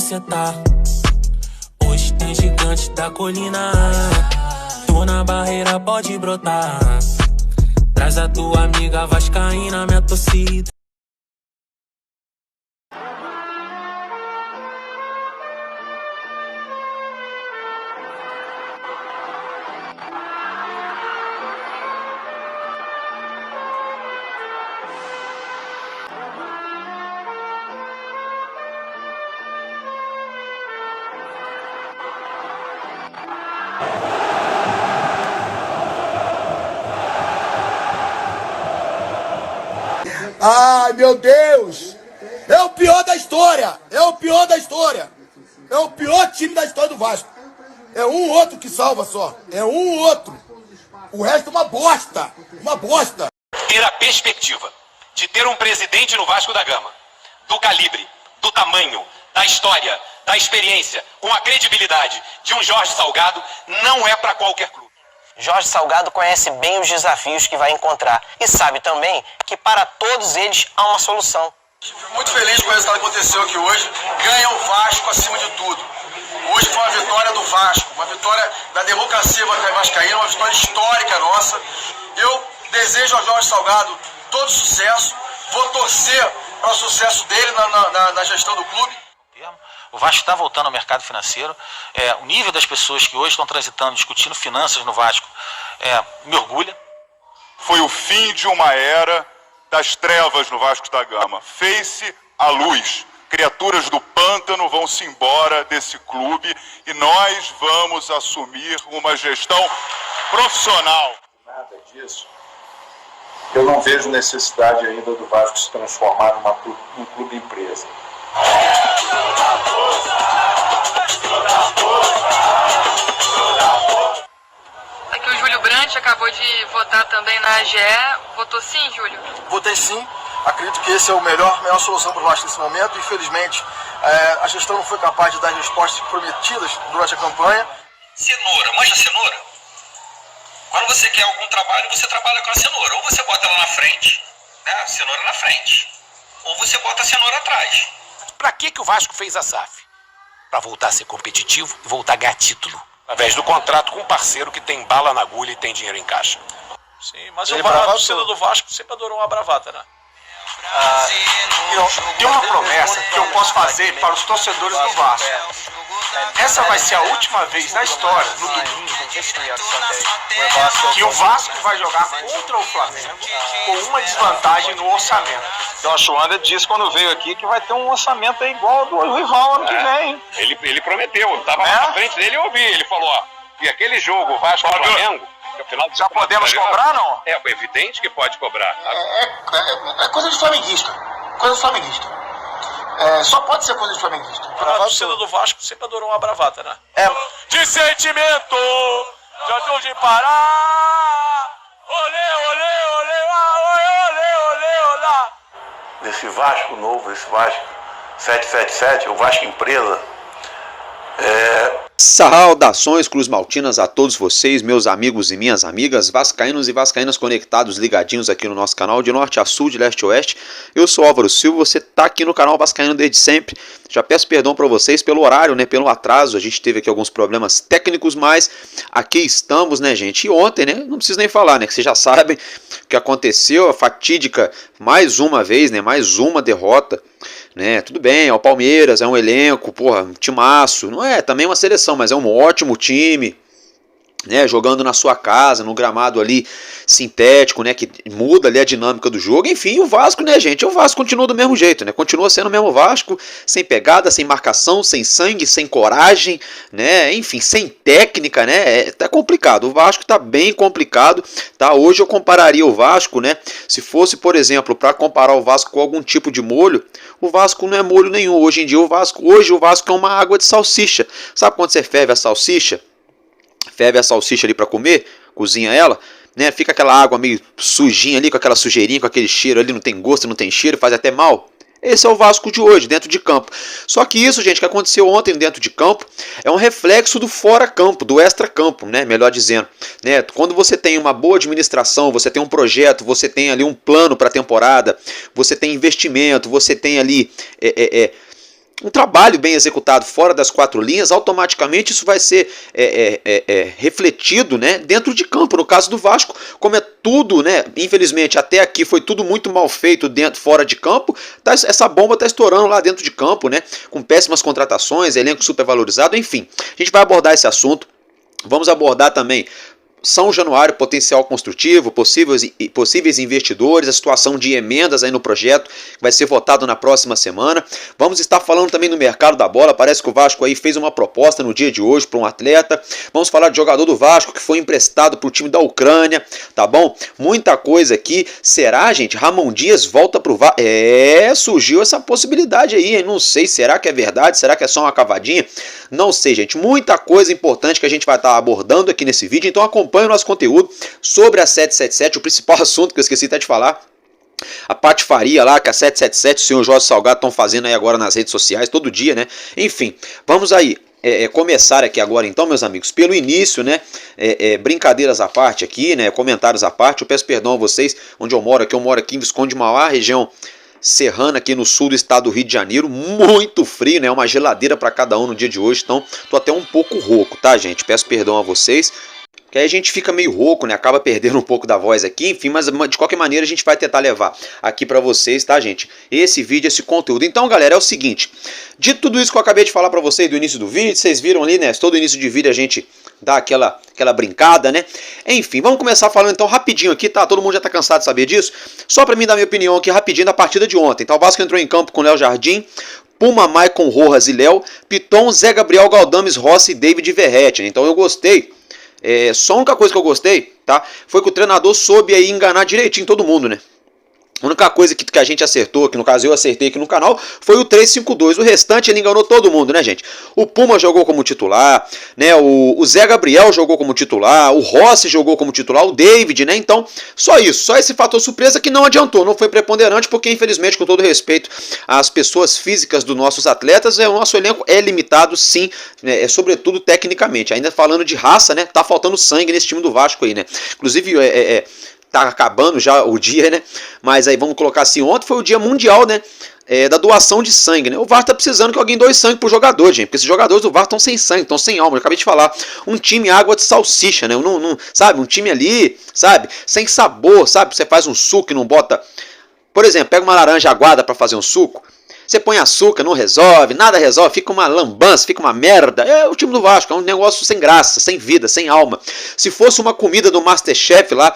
cê tá. Hoje tem gigante da colina. Tô na barreira, pode brotar. Traz a tua amiga vascaína, minha torcida. Ai, meu Deus! É o pior da história! É o pior da história! É o pior time da história do Vasco. É um outro que salva só. É um outro. O resto é uma bosta. Uma bosta. Ter a perspectiva de ter um presidente no Vasco da Gama, do calibre, do tamanho, da história, da experiência, com a credibilidade de um Jorge Salgado, não é para qualquer clube. Jorge Salgado conhece bem os desafios que vai encontrar e sabe também que para todos eles há uma solução. Fico muito feliz com o resultado que aconteceu aqui hoje. Ganha o Vasco acima de tudo. Hoje foi uma vitória do Vasco, uma vitória da democracia vascaína, uma vitória histórica nossa. Eu desejo ao Jorge Salgado todo sucesso. Vou torcer para o sucesso dele na gestão do clube. O Vasco está voltando ao mercado financeiro. O nível das pessoas que hoje estão transitando, discutindo finanças no Vasco, me orgulha. Foi o fim de uma era das trevas no Vasco da Gama. Fez-se a luz. Criaturas do pântano vão-se embora desse clube e nós vamos assumir uma gestão profissional. Nada disso. Eu não vejo necessidade ainda do Vasco se transformar num clube empresa. Aqui o Júlio Brandt acabou de votar também na AGE. Votou sim, Júlio? Votei sim. Acredito que esse é a melhor solução para o Vasco nesse momento. Infelizmente, a gestão não foi capaz de dar respostas prometidas durante a campanha. Cenoura, manja cenoura? Quando você quer algum trabalho, você trabalha com a cenoura. Ou você bota ela na frente, né? A cenoura na frente. Ou você bota a cenoura atrás. Para que o Vasco fez a SAF? Para voltar a ser competitivo e voltar a ganhar título. Ao invés do contrato com um parceiro que tem bala na agulha e tem dinheiro em caixa. Sim, mas a torcida do Vasco sempre adorou uma bravata, né? Tem uma promessa que eu posso fazer para os torcedores do Vasco. Essa vai ser a última vez na história, no domingo, que o Vasco vai jogar contra o Flamengo com uma desvantagem no orçamento. Então, a Chuanda disse quando veio aqui que vai ter um orçamento igual ao do rival ano que vem. Ele prometeu, eu estava na frente dele e eu ouvi. Ele falou, e aquele jogo Vasco-Flamengo, já podemos cobrar, não? É evidente que pode cobrar. É coisa de flamenguista. Coisa de flamenguista. Só pode ser coisa de flamenguista. A torcida do Vasco sempre adorou uma bravata, né? De sentimento, já estou de parar. Olê, olê, olê, olê, olê, olá. Esse Vasco novo, esse Vasco 777, o Vasco empresa, Saudações Cruz Maltinas a todos vocês, meus amigos e minhas amigas, vascaínos e vascaínas conectados, ligadinhos aqui no nosso canal de norte a sul, de leste a oeste. Eu sou Álvaro Silva, você está aqui no canal Vascaíno desde sempre. Já peço perdão para vocês pelo horário, né, pelo atraso. A gente teve aqui alguns problemas técnicos, mas aqui estamos, né, gente. E ontem, né, não preciso nem falar, né, que vocês já sabem o que aconteceu, a fatídica, mais uma vez, né, mais uma derrota. Né, tudo bem, é o Palmeiras, é um elenco, porra, um timaço, não é também uma seleção, mas é um ótimo time, né, jogando na sua casa, no gramado ali sintético, né, que muda ali a dinâmica do jogo. Enfim, o Vasco, né, gente, o Vasco continua do mesmo jeito, né, continua sendo o mesmo Vasco, sem pegada, sem marcação, sem sangue, sem coragem, né, enfim, sem técnica, né, tá complicado, o Vasco tá bem complicado, tá, hoje eu compararia o Vasco, né, se fosse, por exemplo, para comparar o Vasco com algum tipo de molho, o Vasco não é molho nenhum, hoje em dia o Vasco é uma água de salsicha, sabe quando você ferve a salsicha? Ferve a salsicha ali para comer, cozinha ela, né? Fica aquela água meio sujinha ali, com aquela sujeirinha, com aquele cheiro ali, não tem gosto, não tem cheiro, faz até mal. Esse é o Vasco de hoje, dentro de campo. Só que isso, gente, que aconteceu ontem dentro de campo, é um reflexo do fora-campo, do extra-campo, né? Melhor dizendo. Né? Quando você tem uma boa administração, você tem um projeto, você tem ali um plano para a temporada, você tem investimento, você tem ali um trabalho bem executado fora das quatro linhas, automaticamente isso vai ser refletido, né, dentro de campo. No caso do Vasco, como é tudo, né, infelizmente até aqui foi tudo muito mal feito fora de campo, essa bomba está estourando lá dentro de campo, né, com péssimas contratações, elenco supervalorizado, enfim. A gente vai abordar esse assunto, vamos abordar também São Januário, potencial construtivo, possíveis investidores, a situação de emendas aí no projeto que vai ser votado na próxima semana. Vamos estar falando também no mercado da bola, parece que o Vasco aí fez uma proposta no dia de hoje para um atleta. Vamos falar de jogador do Vasco que foi emprestado para o time da Ucrânia, tá bom? Muita coisa aqui. Será, gente? Ramon Dias volta para o Vasco? Surgiu essa possibilidade aí, hein? Não sei, será que é verdade? Será que é só uma cavadinha? Não sei, gente. Muita coisa importante que a gente vai estar abordando aqui nesse vídeo, então acompanhe o nosso conteúdo sobre a 777, o principal assunto que eu esqueci até de falar, a patifaria lá que a 777 e o senhor Jorge Salgado estão fazendo aí agora nas redes sociais, todo dia, né? Enfim, vamos aí começar aqui agora então, meus amigos, pelo início, né? Brincadeiras à parte aqui, né? Comentários à parte, eu peço perdão a vocês, onde eu moro aqui em Visconde de Mauá, região serrana aqui no sul do estado do Rio de Janeiro, muito frio, né? Uma geladeira para cada um no dia de hoje, então tô até um pouco rouco, tá, gente? Peço perdão a vocês, que aí a gente fica meio rouco, né? Acaba perdendo um pouco da voz aqui, enfim, mas de qualquer maneira a gente vai tentar levar aqui pra vocês, tá, gente? Esse vídeo, esse conteúdo. Então, galera, é o seguinte, de tudo isso que eu acabei de falar pra vocês do início do vídeo, vocês viram ali, né? Todo início de vídeo a gente dá aquela brincada, né? Enfim, vamos começar falando então rapidinho aqui, tá? Todo mundo já tá cansado de saber disso. Só pra mim dar minha opinião aqui rapidinho da partida de ontem, tá? O Vasco entrou em campo com Léo Jardim, Puma, Maicon, Rojas e Léo, Piton, Zé Gabriel, Galdames, Rossi e David Verrete, né? Então eu gostei. Só a única coisa que eu gostei, tá? Foi que o treinador soube aí enganar direitinho todo mundo, né? A única coisa que a gente acertou, que no caso eu acertei aqui no canal, foi o 3-5-2. O restante ele enganou todo mundo, né, gente? O Puma jogou como titular, né? O Zé Gabriel jogou como titular, o Rossi jogou como titular, o David, né? Então, só isso. Só esse fator surpresa que não adiantou, não foi preponderante, porque infelizmente, com todo respeito às pessoas físicas dos nossos atletas, o nosso elenco é limitado, sim, né? Sobretudo tecnicamente. Ainda falando de raça, né? Tá faltando sangue nesse time do Vasco aí, né? Inclusive, tá acabando já o dia, né? Mas aí vamos colocar assim, ontem foi o dia mundial, né? Da doação de sangue, né? O Vasco tá precisando que alguém doe sangue pro jogador, gente. Porque esses jogadores do Vasco estão sem sangue, estão sem alma. Eu acabei de falar. Um time água de salsicha, né? Sabe? Um time ali, sabe? Sem sabor, sabe? Você faz um suco e não bota... Por exemplo, pega uma laranja aguada para fazer um suco. Você põe açúcar, não resolve, nada resolve, fica uma lambança, fica uma merda. É o time do Vasco, é um negócio sem graça, sem vida, sem alma. Se fosse uma comida do Masterchef lá,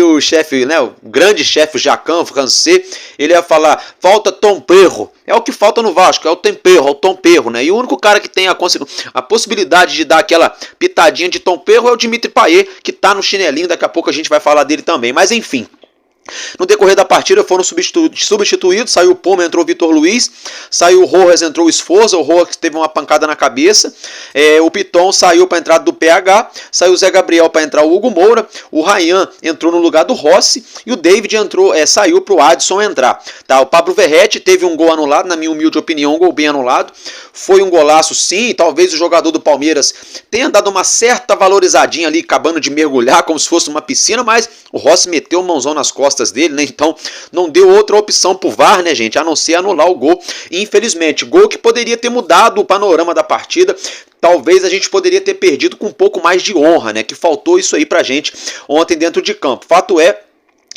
o chefe, né, o grande chefe Jacan, francês, ele ia falar, falta tempero. É o que falta no Vasco, é o tempero, é o tomperro, né? E o único cara que tem a possibilidade de dar aquela pitadinha de tomperro é o Dimitri Payet, que tá no chinelinho, daqui a pouco a gente vai falar dele também. Mas enfim... No decorrer da partida foram substituídos, saiu o Puma, entrou o Vitor Luiz, saiu o Rojas, entrou o Esforza, o Rojas teve uma pancada na cabeça, o Piton saiu para a entrada do PH, saiu o Zé Gabriel para entrar o Hugo Moura, o Ryan entrou no lugar do Rossi e o David saiu para o Adson entrar. Tá? O Pablo Verrete teve um gol anulado, na minha humilde opinião, um gol bem anulado, foi um golaço sim, talvez o jogador do Palmeiras tenha dado uma certa valorizadinha ali, acabando de mergulhar como se fosse uma piscina, mas o Rossi meteu o mãozão nas costas dele, né? Então não deu outra opção pro VAR, né, gente, a não ser anular o gol. E, infelizmente, gol que poderia ter mudado o panorama da partida. Talvez a gente poderia ter perdido com um pouco mais de honra, né? Que faltou isso aí pra gente ontem dentro de campo. Fato é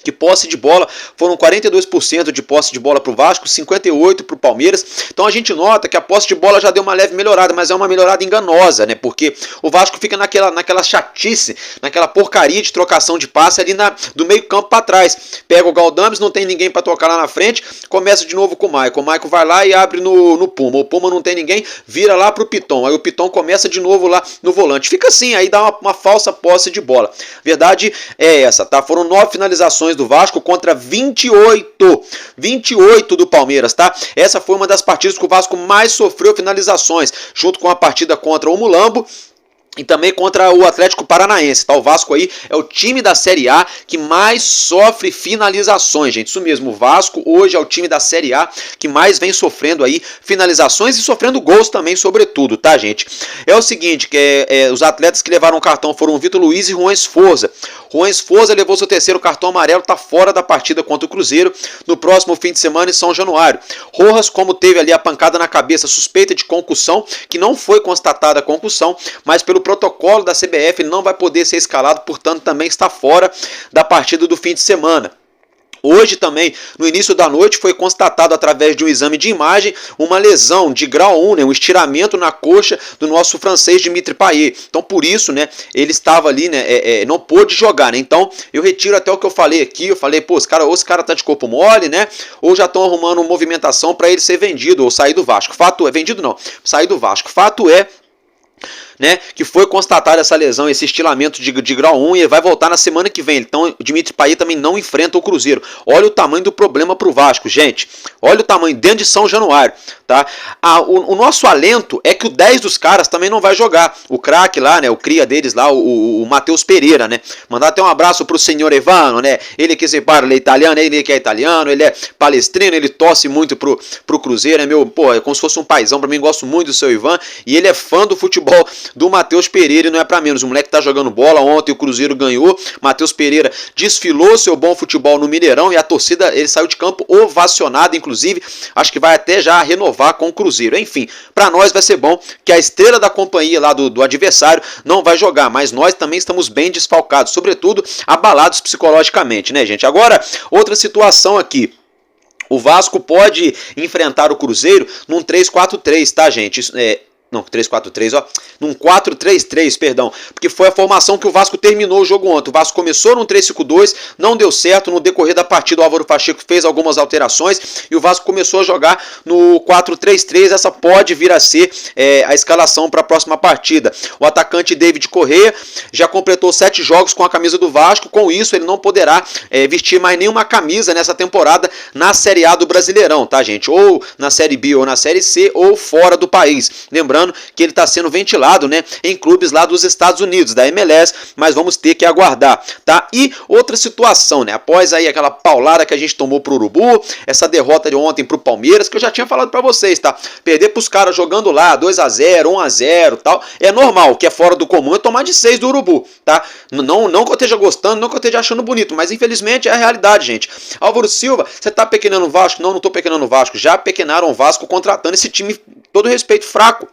que posse de bola, foram 42% de posse de bola para o Vasco, 58% para o Palmeiras. Então a gente nota que a posse de bola já deu uma leve melhorada, mas é uma melhorada enganosa, né? Porque o Vasco fica naquela chatice, naquela porcaria de trocação de passe ali do meio campo para trás. Pega o Galdames, não tem ninguém para tocar lá na frente, começa de novo com o Maicon. O Maicon vai lá e abre no Puma. O Puma não tem ninguém, vira lá para o Piton. Aí o Piton começa de novo lá no volante. Fica assim, aí dá uma falsa posse de bola. Verdade é essa, tá? Foram 9 finalizações do Vasco contra 28 do Palmeiras, tá? Essa foi uma das partidas que o Vasco mais sofreu finalizações, junto com a partida contra o Mulambo e também contra o Atlético Paranaense, tá? O Vasco aí é o time da Série A que mais sofre finalizações, gente. Isso mesmo, o Vasco hoje é o time da Série A que mais vem sofrendo aí finalizações e sofrendo gols também, sobretudo, tá, gente? É o seguinte, que os atletas que levaram o cartão foram o Vitor Luiz e Juan Esforza. Juan Esforza levou seu terceiro cartão amarelo, tá fora da partida contra o Cruzeiro no próximo fim de semana em São Januário. Rojas, como teve ali a pancada na cabeça, suspeita de concussão, que não foi constatada a concussão, mas pelo protocolo da CBF ele não vai poder ser escalado, portanto também está fora da partida do fim de semana. Hoje também, no início da noite, foi constatado através de um exame de imagem uma lesão de grau 1, né, um estiramento na coxa do nosso francês Dimitri Payet. Então, por isso, né, ele estava ali, né, não pôde jogar, né? Então, eu retiro até o que eu falei aqui. Eu falei, pô, ou esse cara tá de corpo mole, né? Ou já estão arrumando movimentação para ele ser vendido ou sair do Vasco. Fato é, vendido não, sair do Vasco. Fato é, né, que foi constatada essa lesão, esse estilamento de grau 1 e ele vai voltar na semana que vem. Então o Dimitri Payet também não enfrenta o Cruzeiro. Olha o tamanho do problema pro Vasco, gente. Olha o tamanho dentro de São Januário, tá? O nosso alento é que o 10 dos caras também não vai jogar. O craque lá, né, o cria deles lá, o Matheus Pereira, né? Mandar até um abraço pro senhor Evano, né? Ele que se parla italiano, ele que é italiano, ele é palestrino, ele torce muito pro Cruzeiro, é meu, pô, é como se fosse um paizão pra mim, gosto muito do seu Ivan, e ele é fã do futebol do Matheus Pereira e não é pra menos. O moleque tá jogando bola, ontem o Cruzeiro ganhou, Matheus Pereira desfilou seu bom futebol no Mineirão e a torcida, ele saiu de campo ovacionado, inclusive, acho que vai até já renovar com o Cruzeiro. Enfim, pra nós vai ser bom que a estrela da companhia lá do adversário não vai jogar, mas nós também estamos bem desfalcados, sobretudo abalados psicologicamente, né, gente? Agora, outra situação aqui. O Vasco pode enfrentar o Cruzeiro num 3-4-3, tá, gente? Isso, não, 3-4-3, ó. Num 4-3-3, perdão. Porque foi a formação que o Vasco terminou o jogo ontem. O Vasco começou num 3-5-2, não deu certo. No decorrer da partida, o Álvaro Pacheco fez algumas alterações e o Vasco começou a jogar no 4-3-3. Essa pode vir a ser a escalação para a próxima partida. O atacante David Corrêa já completou 7 jogos com a camisa do Vasco. Com isso, ele não poderá vestir mais nenhuma camisa nessa temporada na Série A do Brasileirão, tá, gente? Ou na Série B ou na Série C ou fora do país. Lembrando que ele está sendo ventilado, né, em clubes lá dos Estados Unidos, da MLS, mas vamos ter que aguardar, tá? E outra situação, né, após aí aquela paulada que a gente tomou pro Urubu, essa derrota de ontem pro Palmeiras, que eu já tinha falado para vocês, tá? Perder pros caras jogando lá, 2-0, 1-0, tal, é normal, o que é fora do comum é tomar de 6 do Urubu, tá? Não que eu esteja gostando, não que eu esteja achando bonito, mas infelizmente é a realidade, gente. Álvaro Silva, você tá pequenando o Vasco? Não tô pequenando o Vasco, já pequenaram o Vasco contratando esse time, todo respeito, fraco.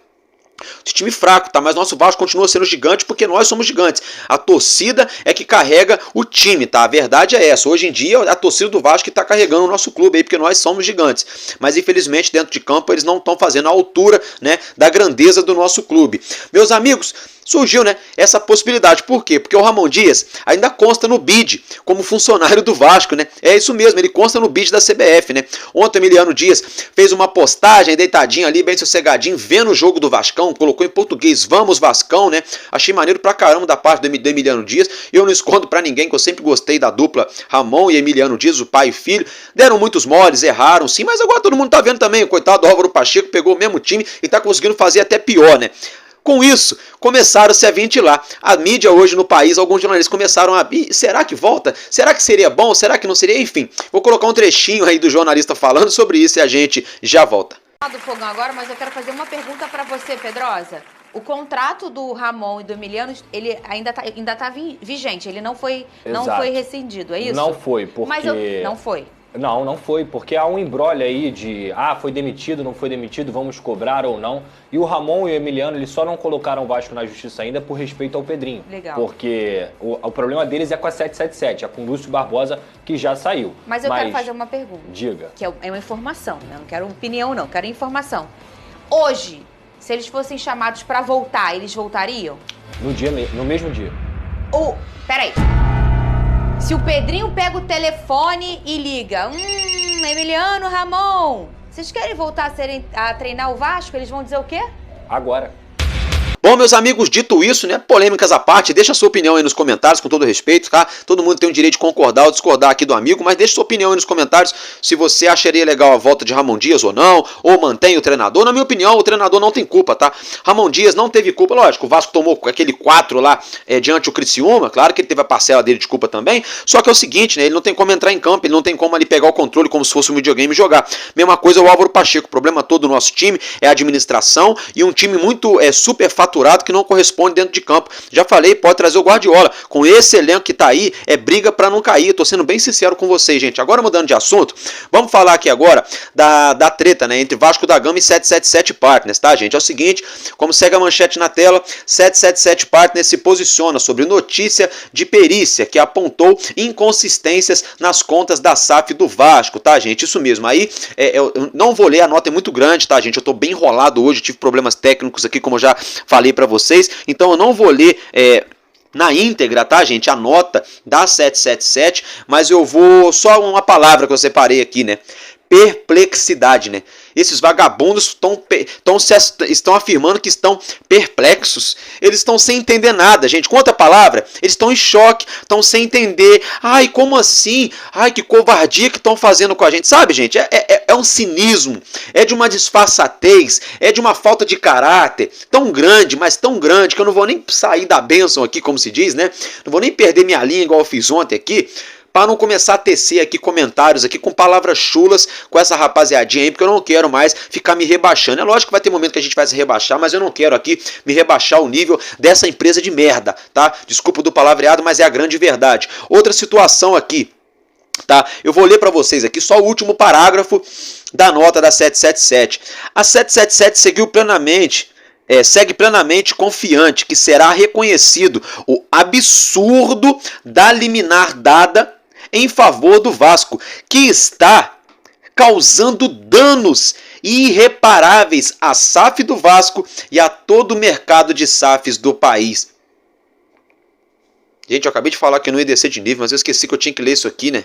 Esse time fraco, tá? Mas nosso Vasco continua sendo gigante porque nós somos gigantes. A torcida é que carrega o time, tá? A verdade é essa. Hoje em dia, a torcida do Vasco que tá carregando o nosso clube aí, porque nós somos gigantes. Mas infelizmente, dentro de campo, eles não estão fazendo a altura, né, da grandeza do nosso clube. Meus amigos, surgiu, né, essa possibilidade. Por quê? Porque o Ramon Dias ainda consta no BID como funcionário do Vasco, né? É isso mesmo, ele consta no BID da CBF, né? Ontem o Emiliano Dias fez uma postagem deitadinho ali, bem sossegadinho, vendo o jogo do Vascão, colocou em português, vamos Vascão, né? Achei maneiro pra caramba da parte do Emiliano Dias. Eu não escondo pra ninguém que eu sempre gostei da dupla Ramon e Emiliano Dias, o pai e filho. Deram muitos moles, erraram sim, mas agora todo mundo tá vendo também. O coitado do Álvaro Pacheco pegou o mesmo time e tá conseguindo fazer até pior, né? Com isso, começaram-se a ventilar. A mídia hoje no país, alguns jornalistas começaram a... será que volta? Será que seria bom? Será que não seria? Enfim, vou colocar um trechinho aí do jornalista falando sobre isso e a gente já volta. Do fogão agora, mas eu quero fazer uma pergunta para você, Pedrosa. O contrato do Ramon e do Emiliano, ele ainda tá vigente, ele não foi rescindido, é isso? Não foi, porque... Mas não foi. Não foi, porque há um embrolho aí de foi demitido, não foi demitido, vamos cobrar ou não. E o Ramon e o Emiliano, eles só não colocaram o Vasco na justiça ainda por respeito ao Pedrinho. Legal. Porque o problema deles é com a 777, a com Lúcio Barbosa, que já saiu. Mas eu quero fazer uma pergunta. Diga. Que é uma informação, né? Eu não quero opinião não, quero informação. Hoje, se eles fossem chamados para voltar, eles voltariam? No mesmo dia. Peraí. Se o Pedrinho pega o telefone e liga, Emiliano, Ramon, vocês querem voltar a treinar o Vasco? Eles vão dizer o quê? Agora. Bom, meus amigos, dito isso, né, polêmicas à parte, deixa a sua opinião aí nos comentários, com todo respeito, tá? Todo mundo tem o direito de concordar ou discordar aqui do amigo, mas deixa sua opinião aí nos comentários se você acharia legal a volta de Ramon Dias ou não, ou mantém o treinador. Na minha opinião, o treinador não tem culpa, tá? Ramon Dias não teve culpa, lógico, o Vasco tomou aquele 4 lá diante do Criciúma, claro que ele teve a parcela dele de culpa também, só que é o seguinte, né, ele não tem como entrar em campo, ele não tem como ali pegar o controle como se fosse um videogame e jogar. Mesma coisa o Álvaro Pacheco, o problema todo do nosso time é a administração e um time muito superfaturado que não corresponde dentro de campo. Já falei, pode trazer o Guardiola. Com esse elenco que tá aí, é briga pra não cair. Tô sendo bem sincero com vocês, gente. Agora mudando de assunto, vamos falar aqui agora da treta, né, entre Vasco da Gama e 777 Partners, tá, gente? É o seguinte, como segue a manchete na tela, 777 Partners se posiciona sobre notícia de perícia que apontou inconsistências nas contas da SAF do Vasco, tá, gente? Isso mesmo. Aí, eu não vou ler, a nota é muito grande, tá, gente? Eu tô bem enrolado hoje, tive problemas técnicos aqui, como eu já falei para vocês, então eu não vou ler na íntegra, tá, gente, a nota da 777, mas eu vou, só uma palavra que eu separei aqui, né, perplexidade, né, esses vagabundos estão afirmando que estão perplexos, eles estão sem entender nada, gente, com outra palavra, eles estão em choque, estão sem entender, ai, como assim, ai, que covardia que estão fazendo com a gente, sabe, gente, é um cinismo, é de uma disfarçatez, é de uma falta de caráter, tão grande, mas tão grande, que eu não vou nem sair da bênção aqui, como se diz, né, não vou nem perder minha linha igual eu fiz ontem aqui, para não começar a tecer aqui comentários aqui com palavras chulas com essa rapaziadinha aí, porque eu não quero mais ficar me rebaixando. É lógico que vai ter momento que a gente vai se rebaixar, mas eu não quero aqui me rebaixar o nível dessa empresa de merda, tá? Desculpa do palavreado, mas é a grande verdade. Outra situação aqui, tá? Eu vou ler para vocês aqui só o último parágrafo da nota da 777. A 777 segue plenamente confiante que será reconhecido o absurdo da liminar dada em favor do Vasco, que está causando danos irreparáveis à SAF do Vasco e a todo o mercado de SAFs do país. Gente, eu acabei de falar que eu não ia descer de nível, mas eu esqueci que eu tinha que ler isso aqui, né?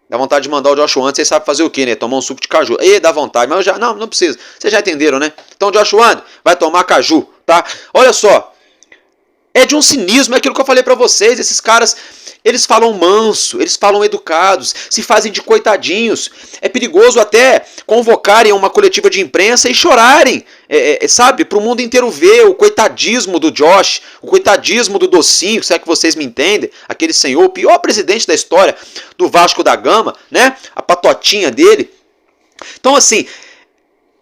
Dá vontade de mandar o Joshua antes, vocês sabem fazer o quê, né? Tomar um suco de caju. Dá vontade, mas eu já... Não precisa. Vocês já entenderam, né? Então, Joshua vai tomar caju, tá? Olha só. É de um cinismo, é aquilo que eu falei pra vocês. Esses caras, eles falam manso, eles falam educados, se fazem de coitadinhos. É perigoso até convocarem uma coletiva de imprensa e chorarem, sabe? Pro mundo inteiro ver o coitadismo do Josh, o coitadismo do Docinho, se é que vocês me entendem. Aquele senhor, o pior presidente da história do Vasco da Gama, né? A patotinha dele. Então, assim...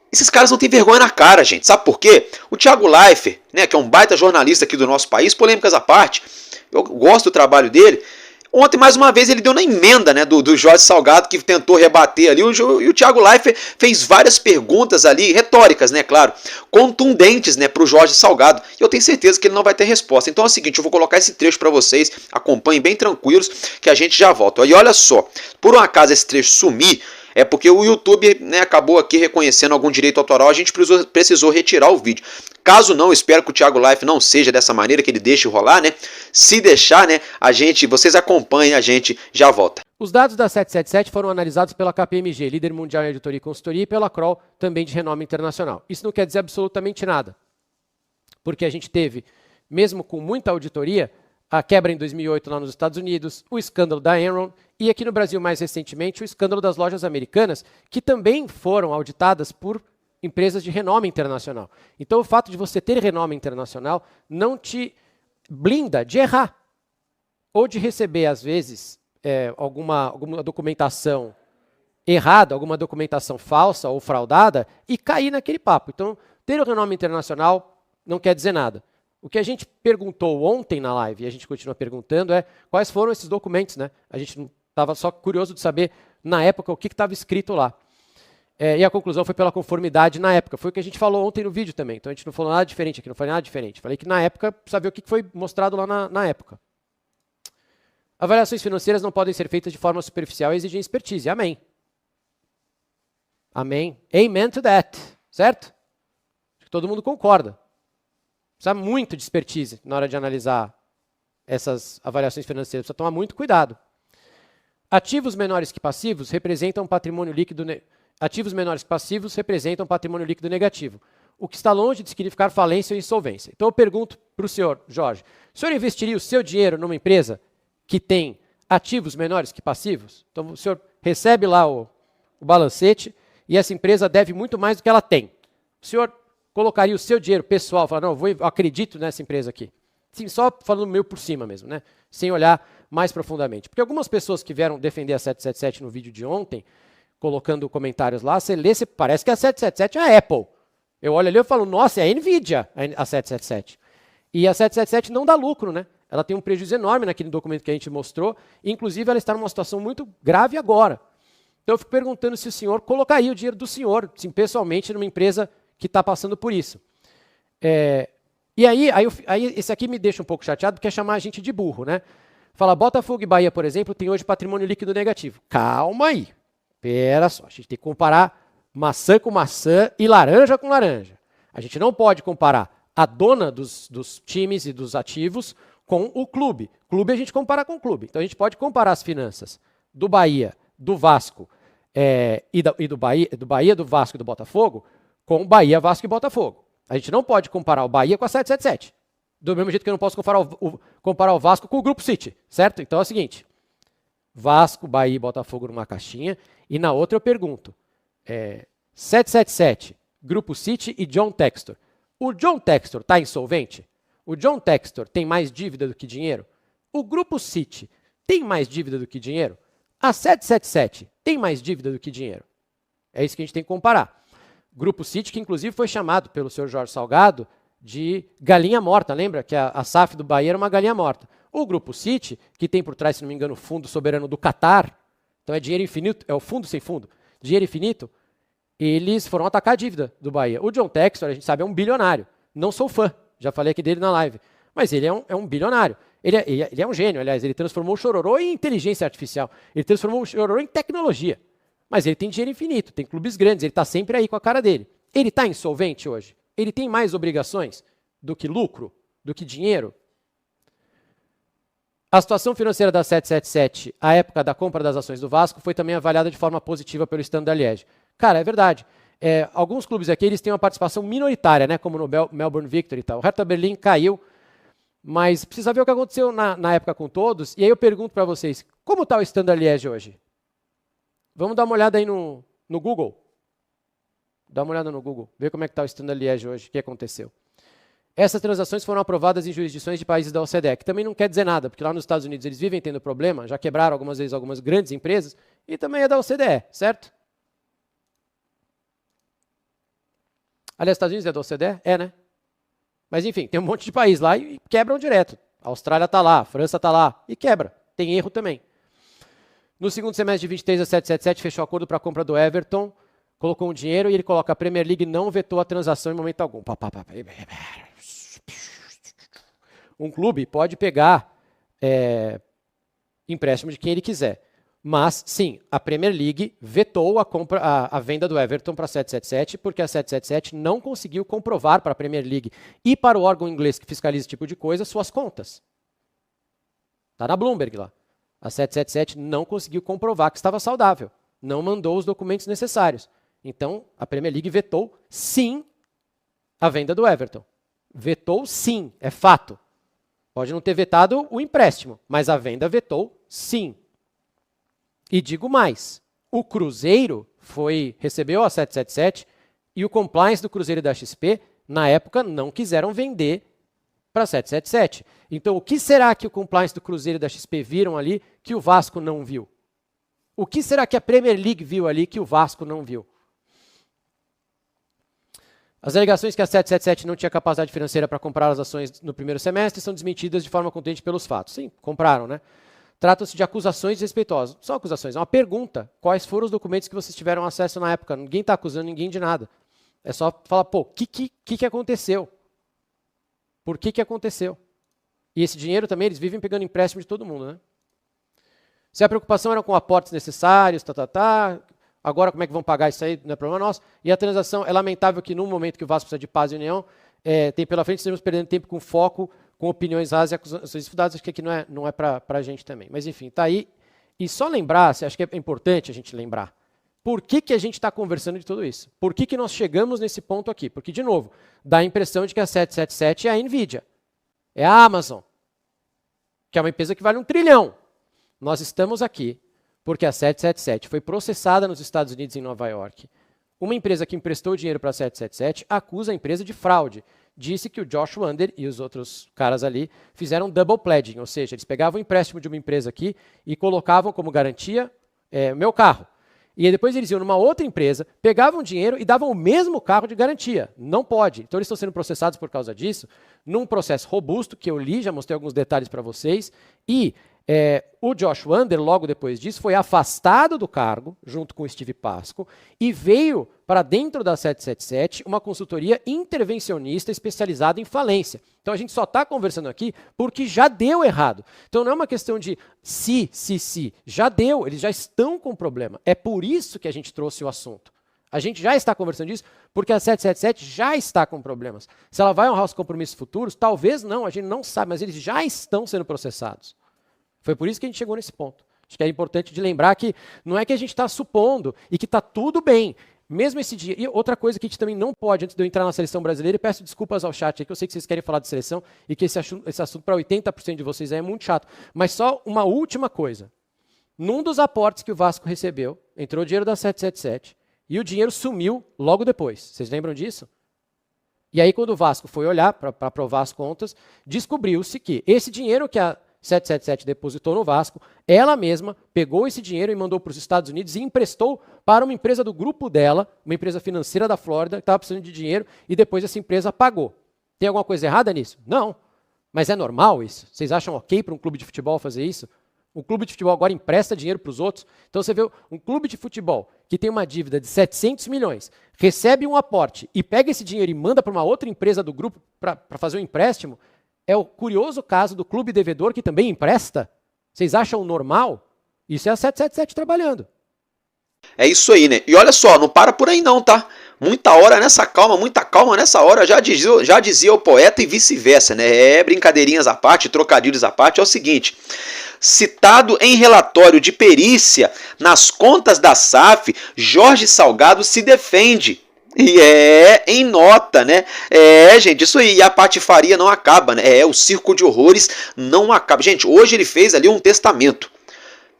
Esses caras não têm vergonha na cara, gente. Sabe por quê? O Thiago Leifert, né, que é um baita jornalista aqui do nosso país, polêmicas à parte, eu gosto do trabalho dele. Ontem, mais uma vez, ele deu na emenda, né, do Jorge Salgado, que tentou rebater ali. E o Thiago Leifert fez várias perguntas ali, retóricas, né, claro, contundentes, né, para o Jorge Salgado. E eu tenho certeza que ele não vai ter resposta. Então é o seguinte, eu vou colocar esse trecho para vocês, acompanhem bem tranquilos, que a gente já volta. E olha só, por um acaso esse trecho sumir, é porque o YouTube, né, acabou aqui reconhecendo algum direito autoral, a gente precisou retirar o vídeo. Caso não, espero que o Thiago Leifert não seja dessa maneira, que ele deixe rolar, né? Se deixar, né, vocês acompanhem, a gente já volta. Os dados da 777 foram analisados pela KPMG, líder mundial em auditoria e consultoria, e pela Kroll, também de renome internacional. Isso não quer dizer absolutamente nada, porque a gente teve, mesmo com muita auditoria, a quebra em 2008 lá nos Estados Unidos, o escândalo da Enron e aqui no Brasil mais recentemente o escândalo das lojas americanas, que também foram auditadas por empresas de renome internacional. Então o fato de você ter renome internacional não te blinda de errar ou de receber às vezes alguma documentação errada, alguma documentação falsa ou fraudada e cair naquele papo. Então ter o renome internacional não quer dizer nada. O que a gente perguntou ontem na live, e a gente continua perguntando, é quais foram esses documentos, né? A gente estava só curioso de saber, na época, o que estava escrito lá. E a conclusão foi pela conformidade na época. Foi o que a gente falou ontem no vídeo também. Então a gente não falou nada diferente aqui, não falei nada diferente. Falei que na época, precisa ver o que foi mostrado lá na época. Avaliações financeiras não podem ser feitas de forma superficial e exigem expertise. Amém. Amém. Amen to that. Certo? Acho que todo mundo concorda. Precisa muito de expertise na hora de analisar essas avaliações financeiras. Precisa tomar muito cuidado. Ativos menores que passivos representam patrimônio líquido negativo. o que está longe de significar falência ou insolvência. Então eu pergunto para o senhor, Jorge, o senhor investiria o seu dinheiro numa empresa que tem ativos menores que passivos? Então o senhor recebe lá o balancete e essa empresa deve muito mais do que ela tem. O senhor colocaria o seu dinheiro pessoal, falar, não, eu acredito nessa empresa aqui. Sim, só falando meio por cima mesmo, né? Sem olhar mais profundamente. Porque algumas pessoas que vieram defender a 777 no vídeo de ontem, colocando comentários lá, você lê, parece que a 777 é a Apple. Eu olho ali e falo, nossa, é a Nvidia a 777. E a 777 não dá lucro, né? Ela tem um prejuízo enorme naquele documento que a gente mostrou, inclusive ela está numa situação muito grave agora. Então eu fico perguntando se o senhor colocaria o dinheiro do senhor, sim, pessoalmente, numa empresa que está passando por isso. E aí esse aqui me deixa um pouco chateado, porque é chamar a gente de burro, né? Fala, Botafogo e Bahia, por exemplo, tem hoje patrimônio líquido negativo. Calma aí. Pera só, a gente tem que comparar maçã com maçã e laranja com laranja. A gente não pode comparar a dona dos times e dos ativos com o clube. Clube a gente compara com o clube. Então a gente pode comparar as finanças do Bahia, do Vasco do Bahia, do Vasco e do Botafogo com Bahia, Vasco e Botafogo. A gente não pode comparar o Bahia com a 777. Do mesmo jeito que eu não posso comparar o Vasco com o Grupo City, certo? Então é o seguinte, Vasco, Bahia e Botafogo numa caixinha, e na outra eu pergunto, 777, Grupo City e John Textor. O John Textor está insolvente? O John Textor tem mais dívida do que dinheiro? O Grupo City tem mais dívida do que dinheiro? A 777 tem mais dívida do que dinheiro? É isso que a gente tem que comparar. Grupo City, que inclusive foi chamado pelo senhor Jorge Salgado de galinha morta, lembra que a SAF do Bahia era uma galinha morta. O Grupo City, que tem por trás, se não me engano, o Fundo Soberano do Catar, então é dinheiro infinito, é o fundo sem fundo, dinheiro infinito, eles foram atacar a dívida do Bahia. O John Textor, a gente sabe, é um bilionário. Não sou fã, já falei aqui dele na live, mas ele é um bilionário. Ele é um gênio, aliás, ele transformou o Chororô em inteligência artificial, ele transformou o Chororô em tecnologia. Mas ele tem dinheiro infinito, tem clubes grandes, ele está sempre aí com a cara dele. Ele está insolvente hoje? Ele tem mais obrigações do que lucro, do que dinheiro? A situação financeira da 777, à época da compra das ações do Vasco, foi também avaliada de forma positiva pelo Standard Liège. Cara, é verdade. Alguns clubes aqui eles têm uma participação minoritária, né, como no Melbourne Victory e tal. O Hertha Berlim caiu, mas precisa ver o que aconteceu na época com todos. E aí eu pergunto para vocês, como está o Standard Liège hoje? Vamos dar uma olhada aí no Google. Dá uma olhada no Google, vê como é que está o Standard Liège hoje, o que aconteceu. Essas transações foram aprovadas em jurisdições de países da OCDE, que também não quer dizer nada, porque lá nos Estados Unidos eles vivem tendo problema, já quebraram algumas vezes algumas grandes empresas, e também é da OCDE, certo? Aliás, Estados Unidos é da OCDE? É, né? Mas enfim, tem um monte de país lá e quebram direto. A Austrália está lá, a França está lá, e quebra. Tem erro também. No segundo semestre de 23, a 777 fechou acordo para a compra do Everton, colocou um dinheiro e ele coloca a Premier League não vetou a transação em momento algum. Um clube pode pegar empréstimo de quem ele quiser. Mas, sim, a Premier League vetou a venda do Everton para a 777, porque a 777 não conseguiu comprovar para a Premier League e para o órgão inglês que fiscaliza esse tipo de coisa suas contas. Está na Bloomberg lá. A 777 não conseguiu comprovar que estava saudável. Não mandou os documentos necessários. Então, a Premier League vetou, sim, a venda do Everton. Vetou, sim, é fato. Pode não ter vetado o empréstimo, mas a venda vetou, sim. E digo mais, o Cruzeiro recebeu a 777 e o compliance do Cruzeiro e da XP, na época, não quiseram vender para a 777. Então, o que será que o compliance do Cruzeiro e da XP viram ali que o Vasco não viu? O que será que a Premier League viu ali que o Vasco não viu? As alegações que a 777 não tinha capacidade financeira para comprar as ações no primeiro semestre são desmentidas de forma contundente pelos fatos. Sim, compraram, né? Trata-se de acusações desrespeitosas. São acusações, é uma pergunta. Quais foram os documentos que vocês tiveram acesso na época? Ninguém está acusando ninguém de nada. É só falar, pô, o que aconteceu? Por que aconteceu? E esse dinheiro também, eles vivem pegando empréstimo de todo mundo, né? Se a preocupação era com aportes necessários, agora como é que vão pagar isso aí, não é problema nosso. E a transação, é lamentável que no momento que o Vasco precisa de paz e união, tem pela frente, estamos perdendo tempo com foco, com opiniões rasas e acusações estudadas, acho que aqui não é para a gente também. Mas enfim, está aí. E só lembrar, acho que é importante a gente lembrar, por que a gente está conversando de tudo isso? Por que nós chegamos nesse ponto aqui? Porque, de novo, dá a impressão de que a 777 é a Nvidia, é a Amazon, que é uma empresa que vale 1 trilhão. Nós estamos aqui porque a 777 foi processada nos Estados Unidos, em Nova York. Uma empresa que emprestou dinheiro para a 777 acusa a empresa de fraude. Disse que o Josh Wander e os outros caras ali fizeram double pledging, ou seja, eles pegavam o empréstimo de uma empresa aqui e colocavam como garantia meu carro. E aí depois eles iam numa outra empresa, pegavam dinheiro e davam o mesmo carro de garantia. Não pode. Então eles estão sendo processados por causa disso, num processo robusto que eu li, já mostrei alguns detalhes para vocês, e o Josh Wander, logo depois disso, foi afastado do cargo, junto com o Steve Pasco, e veio para dentro da 777 uma consultoria intervencionista especializada em falência. Então a gente só está conversando aqui porque já deu errado. Então não é uma questão de se, já deu, eles já estão com problema. É por isso que a gente trouxe o assunto. A gente já está conversando disso porque a 777 já está com problemas. Se ela vai honrar os compromissos futuros, talvez não, a gente não sabe, mas eles já estão sendo processados. Foi por isso que a gente chegou nesse ponto. Acho que é importante de lembrar que não é que a gente está supondo e que está tudo bem. Mesmo esse dia. E outra coisa que a gente também não pode, antes de eu entrar na seleção brasileira, e peço desculpas ao chat, que eu sei que vocês querem falar de seleção e que esse assunto para 80% de vocês é muito chato. Mas só uma última coisa. Num dos aportes que o Vasco recebeu, entrou o dinheiro da 777 e o dinheiro sumiu logo depois. Vocês lembram disso? E aí, quando o Vasco foi olhar para aprovar as contas, descobriu-se que esse dinheiro que a 777 depositou no Vasco, ela mesma pegou esse dinheiro e mandou para os Estados Unidos e emprestou para uma empresa do grupo dela, uma empresa financeira da Flórida, que estava precisando de dinheiro, e depois essa empresa pagou. Tem alguma coisa errada nisso? Não. Mas é normal isso? Vocês acham ok para um clube de futebol fazer isso? O clube de futebol agora empresta dinheiro para os outros. Então você vê um clube de futebol que tem uma dívida de 700 milhões, recebe um aporte e pega esse dinheiro e manda para uma outra empresa do grupo para fazer um empréstimo. É o curioso caso do clube devedor que também empresta. Vocês acham normal? Isso é a 777 trabalhando. É isso aí, né? E olha só, não para por aí não, tá? Muita hora nessa calma, muita calma nessa hora, já dizia o poeta e vice-versa, né? Brincadeirinhas à parte, trocadilhos à parte, é o seguinte. Citado em relatório de perícia nas contas da SAF, Jorge Salgado se defende. E em nota, né? Gente, isso aí, a patifaria não acaba, né? O circo de horrores não acaba. Gente, hoje ele fez ali um testamento.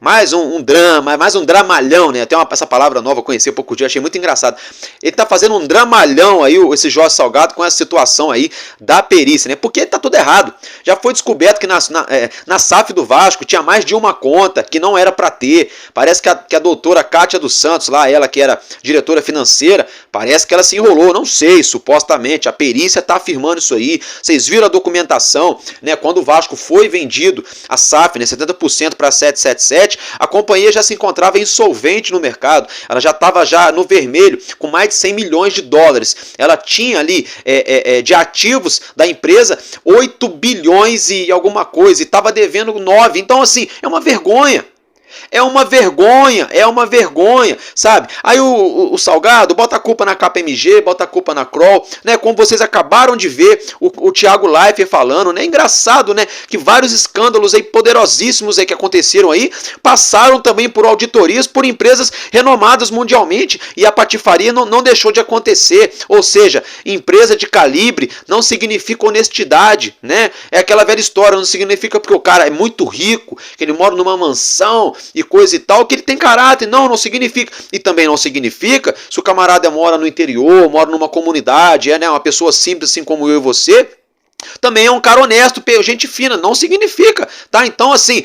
Mais um drama, mais um dramalhão, né? Até essa palavra nova eu conheci há pouco dia, achei muito engraçado. Ele tá fazendo um dramalhão aí, esse Jorge Salgado, com essa situação aí da perícia, né? Porque tá tudo errado. Já foi descoberto que na SAF do Vasco tinha mais de uma conta que não era para ter. Parece que a doutora Kátia dos Santos, lá, ela que era diretora financeira, parece que ela se enrolou, não sei, supostamente. A perícia tá afirmando isso aí. Vocês viram a documentação, né? Quando o Vasco foi vendido, a SAF, né? 70% para 777, a companhia já se encontrava insolvente no mercado, ela já estava no vermelho, com mais de 100 milhões de dólares. Ela tinha ali de ativos da empresa 8 bilhões e alguma coisa, e estava devendo 9. Então, assim, é uma vergonha. É uma vergonha, sabe? Aí o Salgado bota a culpa na KPMG, bota a culpa na Kroll, né? Como vocês acabaram de ver o Thiago Leifert falando, né? Engraçado, né? Que vários escândalos aí poderosíssimos aí que aconteceram aí, passaram também por auditorias por empresas renomadas mundialmente, e a patifaria não deixou de acontecer. Ou seja, empresa de calibre não significa honestidade, né? É aquela velha história, não significa porque o cara é muito rico, que ele mora numa mansão e coisa e tal, que ele tem caráter. Não significa. E também não significa se o camarada mora no interior, mora numa comunidade, né, uma pessoa simples assim como eu e você, também é um cara honesto, gente fina. Não significa, tá? Então, assim,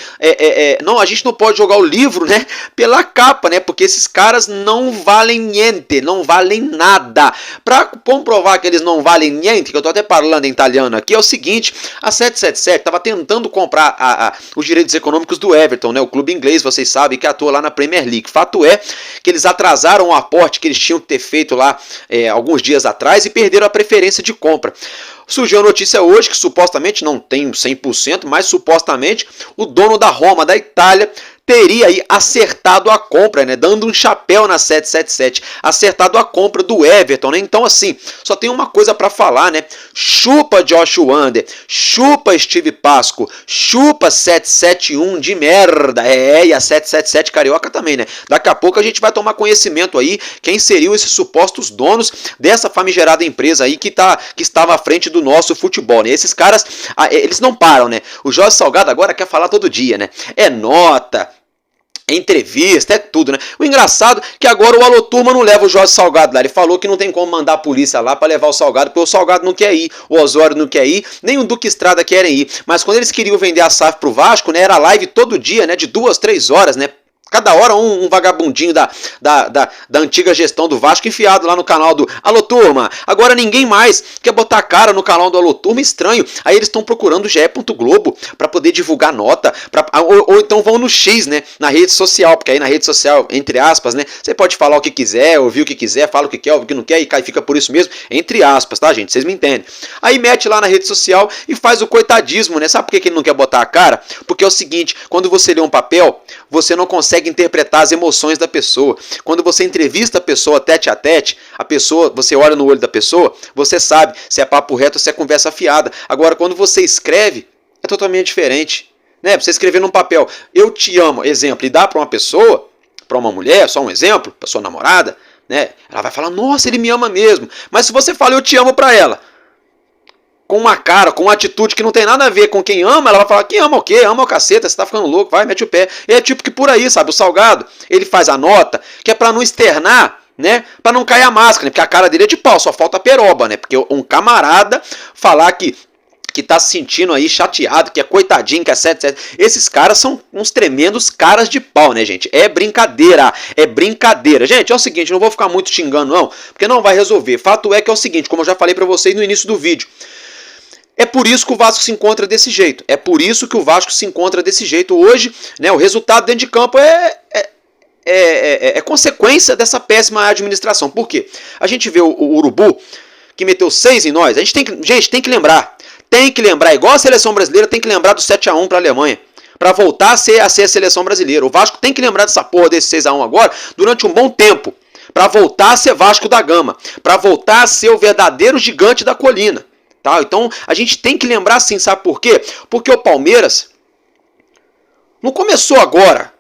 não, a gente não pode jogar o livro, né, pela capa, né, porque esses caras não valem niente, não valem nada. Para comprovar que eles não valem niente, que eu tô até falando em italiano aqui, é o seguinte: a 777 estava tentando comprar os direitos econômicos do Everton, né, o clube inglês, vocês sabem, que atua lá na Premier League. Fato é que eles atrasaram o aporte que eles tinham que ter feito lá alguns dias atrás e perderam a preferência de compra. Surgiu a notícia hoje que supostamente, não tem 100%, mas supostamente o dono da Roma, da Itália, teria aí acertado a compra, né? Dando um chapéu na 777, acertado a compra do Everton, né? Então, assim, só tem uma coisa para falar, né? Chupa Josh Wander, chupa Steve Pasco, chupa 771 de merda. E a 777 carioca também, né? Daqui a pouco a gente vai tomar conhecimento aí quem seriam esses supostos donos dessa famigerada empresa aí que estava à frente do nosso futebol, né? Esses caras, eles não param, né? O Jorge Salgado agora quer falar todo dia, né? É nota, é entrevista, é tudo, né? O engraçado é que agora o Alô Turma não leva o Jorge Salgado lá. Ele falou que não tem como mandar a polícia lá para levar o Salgado, porque o Salgado não quer ir, o Osório não quer ir, nem o Duque Estrada querem ir. Mas quando eles queriam vender a SAF pro Vasco, né? Era live todo dia, né? De 2, 3 horas, né? Cada hora um vagabundinho da antiga gestão do Vasco enfiado lá no canal do Alô Turma. Agora ninguém mais quer botar a cara no canal do Alô Turma, estranho. Aí eles estão procurando o GE. Globo para poder divulgar nota, ou então vão no X, né, na rede social, porque aí na rede social, entre aspas, né, você pode falar o que quiser, ouvir o que quiser, fala o que quer, ouvir o que não quer, e fica por isso mesmo, entre aspas, tá, gente? Vocês me entendem. Aí mete lá na rede social e faz o coitadismo, né? Sabe por que ele não quer botar a cara? Porque é o seguinte, quando você lê um papel, você não consegue interpretar as emoções da pessoa. Quando você entrevista a pessoa tete a tete, a pessoa, você olha no olho da pessoa, você sabe se é papo reto ou se é conversa fiada. Agora, quando você escreve, é totalmente diferente, né? Você escrever num papel, eu te amo, exemplo, e dá para uma pessoa, para uma mulher, só um exemplo, para sua namorada, né? Ela vai falar, nossa, ele me ama mesmo. Mas se você fala, eu te amo para ela, com uma cara, com uma atitude que não tem nada a ver com quem ama, ela vai falar, quem ama o quê? Ama o caceta, você tá ficando louco, vai, mete o pé. E é tipo que por aí, sabe? O Salgado, ele faz a nota, que é para não externar, né? Para não cair a máscara, né? Porque a cara dele é de pau, só falta peroba, né? Porque um camarada falar que tá se sentindo aí chateado, que é coitadinho, que é 777. Esses caras são uns tremendos caras de pau, né, gente? É brincadeira, é brincadeira. Gente, é o seguinte, não vou ficar muito xingando não, porque não vai resolver. Fato é que é o seguinte, como eu já falei para vocês no início do vídeo, é por isso que o Vasco se encontra desse jeito. É por isso que o Vasco se encontra desse jeito hoje, né? O resultado dentro de campo é consequência dessa péssima administração. Por quê? A gente vê o Urubu, que meteu 6 em nós. Gente, tem que lembrar. Tem que lembrar, igual a seleção brasileira, tem que lembrar do 7-1 para a Alemanha. Para voltar a ser a seleção brasileira. O Vasco tem que lembrar dessa porra desse 6-1 agora, durante um bom tempo. Para voltar a ser Vasco da Gama. Para voltar a ser o verdadeiro gigante da colina. Tá? Então a gente tem que lembrar assim, sabe por quê? Porque o Palmeiras não começou agora,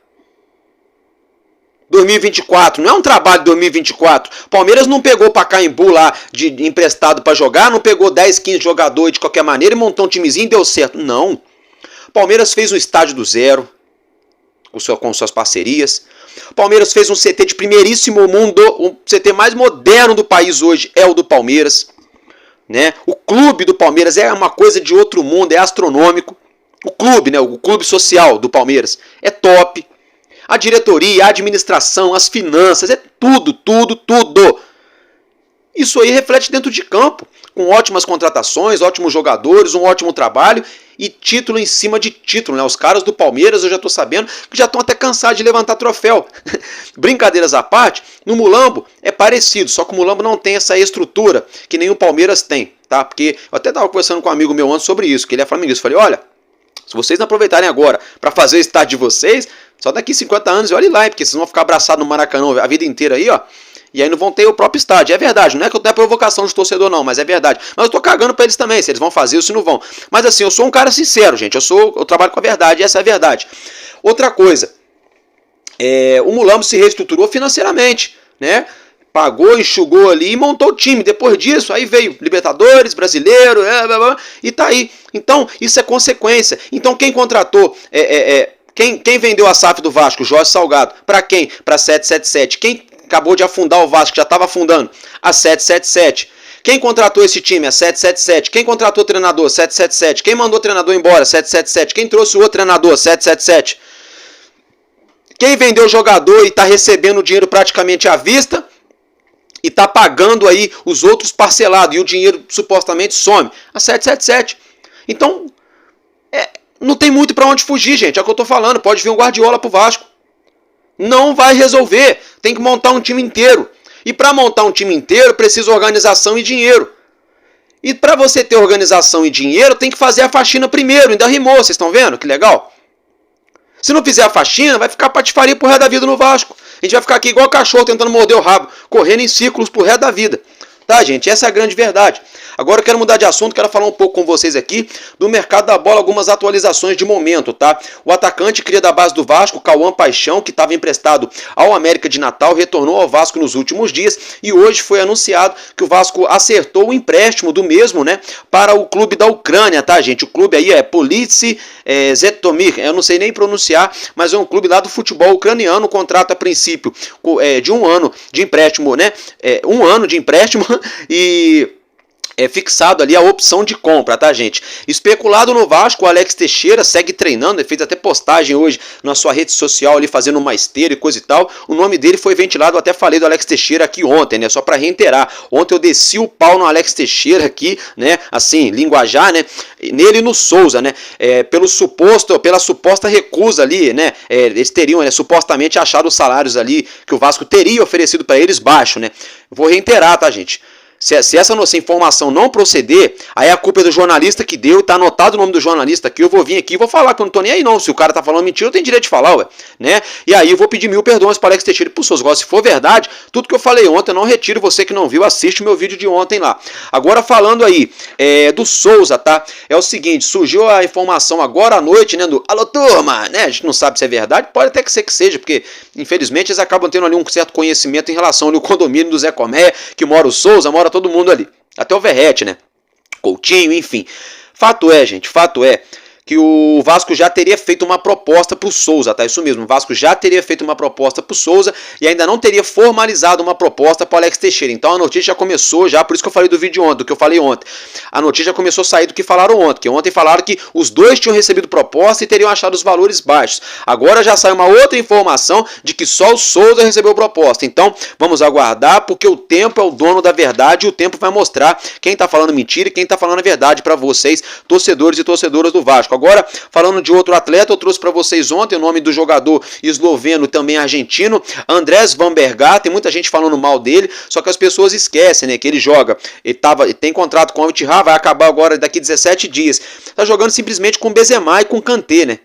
2024, não é um trabalho de 2024. O Palmeiras não pegou Pacaembu lá de emprestado para jogar, não pegou 10, 15 jogadores de qualquer maneira e montou um timezinho e deu certo. Não. O Palmeiras fez um estádio do zero, com suas parcerias. O Palmeiras fez um CT de primeiríssimo mundo, o CT mais moderno do país hoje é o do Palmeiras. Né? O clube do Palmeiras é uma coisa de outro mundo, é astronômico. O clube, né? O clube social do Palmeiras é top. A diretoria, a administração, as finanças, é tudo. Isso aí reflete dentro de campo, com ótimas contratações, ótimos jogadores, um ótimo trabalho e título em cima de título, né? Os caras do Palmeiras, eu já tô sabendo que já estão até cansados de levantar troféu. Brincadeiras à parte, no Mulambo é parecido, só que o Mulambo não tem essa estrutura que nem o Palmeiras tem, tá? Porque eu até estava conversando com um amigo meu antes sobre isso, que ele é flamenguista. Eu falei, olha, se vocês não aproveitarem agora para fazer o estádio de vocês, só daqui 50 anos, olhe lá, porque vocês vão ficar abraçados no Maracanã a vida inteira aí, ó. E aí não vão ter o próprio estádio. É verdade, não é que eu tenho provocação de torcedor não, mas é verdade. Mas eu tô cagando pra eles também, se eles vão fazer ou se não vão. Mas assim, eu sou um cara sincero, gente. Eu trabalho com a verdade, essa é a verdade. Outra coisa, o Mulambo se reestruturou financeiramente, né? Pagou, enxugou ali e montou o time. Depois disso, aí veio Libertadores, Brasileiro, e tá aí. Então, isso é consequência. Então, quem contratou... Quem vendeu a SAF do Vasco? Jorge Salgado. Para quem? Para 777. Quem acabou de afundar o Vasco, já estava afundando? A 777. Quem contratou esse time? A 777. Quem contratou o treinador? 777. Quem mandou o treinador embora? 777. Quem trouxe o outro treinador? 777. Quem vendeu o jogador e está recebendo o dinheiro praticamente à vista e está pagando aí os outros parcelados e o dinheiro supostamente some? A 777. Então, não tem muito para onde fugir, gente. É o que eu tô falando. Pode vir um Guardiola pro Vasco. Não vai resolver. Tem que montar um time inteiro. E para montar um time inteiro, precisa organização e dinheiro. E para você ter organização e dinheiro, tem que fazer a faxina primeiro. Ainda rimou, vocês estão vendo? Que legal. Se não fizer a faxina, vai ficar patifaria pro resto da vida no Vasco. A gente vai ficar aqui igual cachorro tentando morder o rabo, correndo em círculos pro resto da vida. Tá, gente? Essa é a grande verdade. Agora eu quero mudar de assunto, quero falar um pouco com vocês aqui do mercado da bola, algumas atualizações de momento, tá? O atacante cria da base do Vasco, Cauã Paixão, que estava emprestado ao América de Natal, retornou ao Vasco nos últimos dias e hoje foi anunciado que o Vasco acertou o empréstimo do mesmo, né, para o clube da Ucrânia, tá, gente? O clube aí é Police Zetomir, eu não sei nem pronunciar, mas é um clube lá do futebol ucraniano, contrato a princípio de 1 ano de empréstimo, né? 1 ano de empréstimo e é fixado ali a opção de compra, tá, gente? Especulado no Vasco, o Alex Teixeira segue treinando, ele fez até postagem hoje na sua rede social ali fazendo uma esteira e coisa e tal. O nome dele foi ventilado, eu até falei do Alex Teixeira aqui ontem, né? Só para reiterar. Ontem eu desci o pau no Alex Teixeira aqui, né? Assim, linguajar, né? Nele e no Souza, né? Pela suposta recusa ali, né? Eles teriam, né, supostamente achado os salários ali que o Vasco teria oferecido para eles baixo, né? Vou reiterar, tá, gente? Se essa informação não proceder, aí a culpa é do jornalista que deu, tá anotado o nome do jornalista aqui, eu vou vir aqui e vou falar que eu não tô nem aí não, se o cara tá falando mentira eu tenho direito de falar, ué, né? E aí eu vou pedir 1000 perdões para Alex Teixeira e pro Souza. Agora, se for verdade, tudo que eu falei ontem eu não retiro, você que não viu, assiste o meu vídeo de ontem lá. Agora falando aí do Souza, tá? É o seguinte, surgiu a informação agora à noite, né, do alô turma, né? A gente não sabe se é verdade, pode até que seja, porque infelizmente eles acabam tendo ali um certo conhecimento em relação ao condomínio do Zé Comé, que mora o Souza, mora todo mundo ali, até o Verrete, né, Coutinho, enfim. Fato é, gente, fato é que o Vasco já teria feito uma proposta pro Souza, tá? Isso mesmo, o Vasco já teria feito uma proposta pro Souza e ainda não teria formalizado uma proposta pro Alex Teixeira. Então a notícia já começou, por isso que eu falei do vídeo ontem, do que eu falei ontem. A notícia já começou a sair do que falaram ontem, que ontem falaram que os dois tinham recebido proposta e teriam achado os valores baixos. Agora já saiu uma outra informação de que só o Souza recebeu proposta. Então vamos aguardar, porque o tempo é o dono da verdade e o tempo vai mostrar quem tá falando mentira e quem tá falando a verdade para vocês, torcedores e torcedoras do Vasco. Agora, falando de outro atleta, eu trouxe para vocês ontem o nome do jogador esloveno, também argentino, Andrés Van Berga. Tem muita gente falando mal dele, só que as pessoas esquecem, né, que ele joga, ele tem contrato com o Al-Ittihad, vai acabar agora daqui 17 dias. Tá jogando simplesmente com Benzema e com Kanté, né?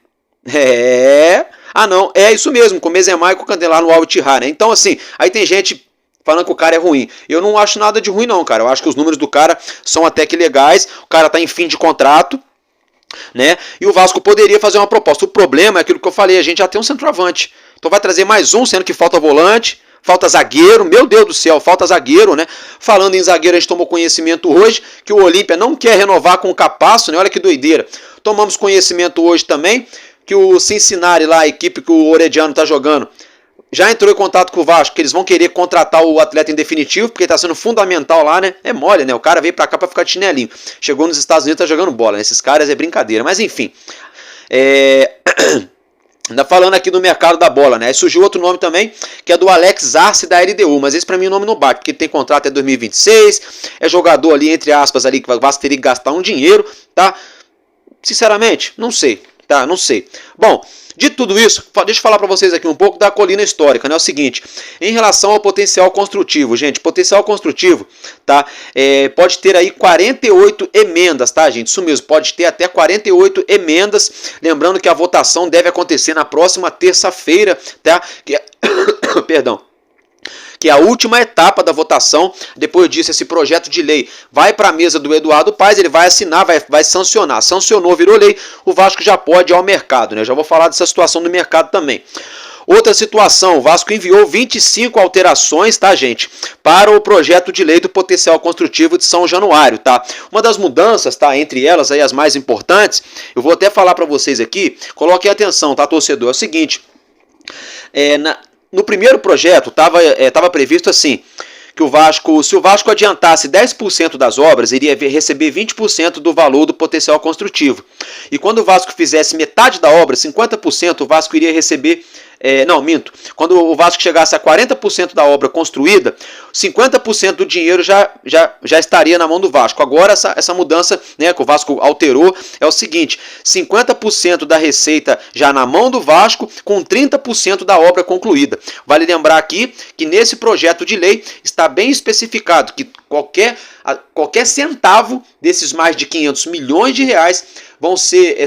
Não, é isso mesmo, com Benzema e com Kanté lá no Al-Ittihad, né? Então assim, aí tem gente falando que o cara é ruim. Eu não acho nada de ruim não, cara. Eu acho que os números do cara são até que legais. O cara tá em fim de contrato, né? E o Vasco poderia fazer uma proposta. O problema é aquilo que eu falei, a gente já tem um centroavante. Então vai trazer mais um, sendo que falta volante, falta zagueiro, meu Deus do céu, falta zagueiro, né? Falando em zagueiro, a gente tomou conhecimento hoje que o Olímpia não quer renovar com o Capasso, né? Olha que doideira. Tomamos conhecimento hoje também que o Cincinnati lá, a equipe que o Orediano tá jogando, já entrou em contato com o Vasco, que eles vão querer contratar o atleta em definitivo, porque está sendo fundamental lá, né? É mole, né? O cara veio pra cá pra ficar de chinelinho. Chegou nos Estados Unidos, tá jogando bola, né? Esses caras é brincadeira. Mas enfim. Ainda falando aqui do mercado da bola, né? Aí surgiu outro nome também, que é do Alex Arce da LDU. Mas esse pra mim o nome não bate, porque ele tem contrato até 2026. É jogador ali, entre aspas, ali, que o Vasco teria que gastar um dinheiro, tá? Sinceramente, não sei, tá? Não sei. Bom, de tudo isso, deixa eu falar para vocês aqui um pouco da colina histórica, né? É o seguinte, em relação ao potencial construtivo, gente, potencial construtivo, tá? Pode ter aí 48 emendas, tá, gente? Isso mesmo, pode ter até 48 emendas. Lembrando que a votação deve acontecer na próxima terça-feira, tá? Perdão. Que é a última etapa da votação. Depois disso, esse projeto de lei vai para a mesa do Eduardo Paes, ele vai assinar, vai sancionar. Sancionou, virou lei, o Vasco já pode ir ao mercado, né? Eu já vou falar dessa situação do mercado também. Outra situação, o Vasco enviou 25 alterações, tá, gente, para o projeto de lei do potencial construtivo de São Januário, tá? Uma das mudanças, tá, entre elas aí as mais importantes, eu vou até falar para vocês aqui, coloquem atenção, tá, torcedor, é o seguinte, no primeiro projeto estava previsto assim, que se o Vasco adiantasse 10% das obras, iria receber 20% do valor do potencial construtivo. E quando o Vasco fizesse metade da obra, 50%, o Vasco iria receber Não, minto. Quando o Vasco chegasse a 40% da obra construída, 50% do dinheiro já estaria na mão do Vasco. Agora essa mudança, né, que o Vasco alterou é o seguinte: 50% da receita já na mão do Vasco, com 30% da obra concluída. Vale lembrar aqui que nesse projeto de lei está bem especificado que qualquer centavo desses mais de 500 milhões de reais